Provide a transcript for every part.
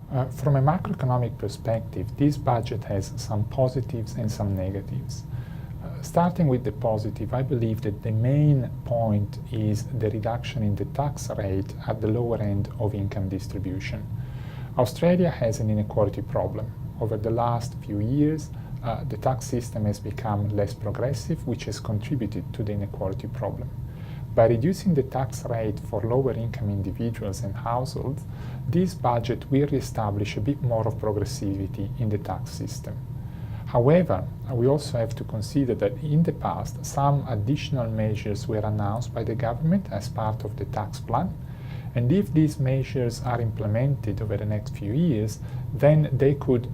From a macroeconomic perspective, this budget has some positives and some negatives. Starting with the positive, I believe that the main point is the reduction in the tax rate at the lower end of income distribution. Australia has an inequality problem. Over the last few years, the tax system has become less progressive, which has contributed to the inequality problem. By reducing the tax rate for lower income individuals and households, this budget will reestablish a bit more of progressivity in the tax system. However, we also have to consider that in the past, some additional measures were announced by the government as part of the tax plan, and if these measures are implemented over the next few years, then they could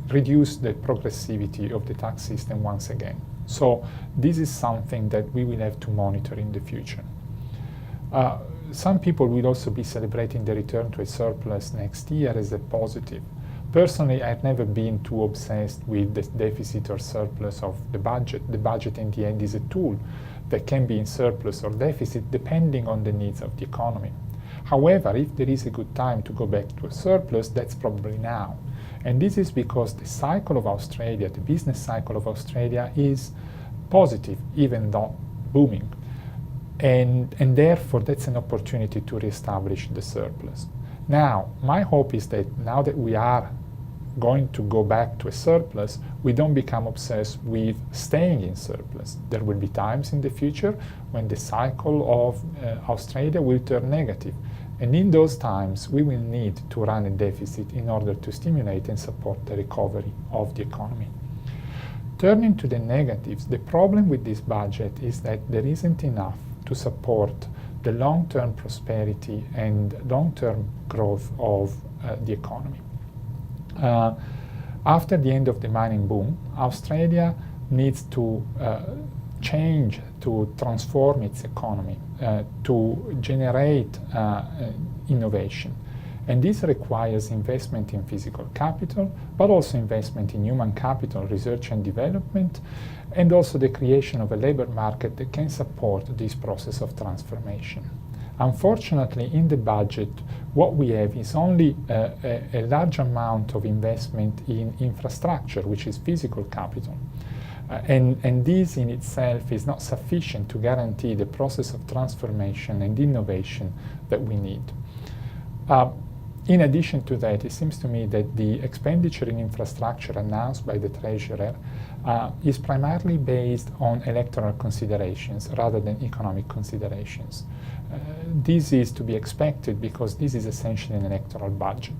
reduce the progressivity of the tax system once again. So this is something that we will have to monitor in the future. Some people will also be celebrating the return to a surplus next year as a positive. Personally, I've never been too obsessed with the deficit or surplus of the budget. The budget in the end is a tool that can be in surplus or deficit depending on the needs of the economy. However, if there is a good time to go back to a surplus, that's probably now. And this is because the cycle of Australia, the business cycle of Australia, is positive, even though booming. And therefore, that's an opportunity to reestablish the surplus. Now, my hope is that now that we are going to go back to a surplus, we don't become obsessed with staying in surplus. There will be times in the future when the cycle of Australia will turn negative. And in those times, we will need to run a deficit in order to stimulate and support the recovery of the economy. Turning to the negatives, the problem with this budget is that there isn't enough to support the long-term prosperity and long-term growth of the economy. After the end of the mining boom, Australia needs to change, to transform its economy, to generate innovation. And this requires investment in physical capital, but also investment in human capital, research and development, and also the creation of a labor market that can support this process of transformation. Unfortunately, in the budget, what we have is only a large amount of investment in infrastructure, which is physical capital. And this in itself is not sufficient to guarantee the process of transformation and innovation that we need. In addition to that, it seems to me that the expenditure in infrastructure announced by the Treasurer is primarily based on electoral considerations rather than economic considerations. This is to be expected because this is essentially an electoral budget.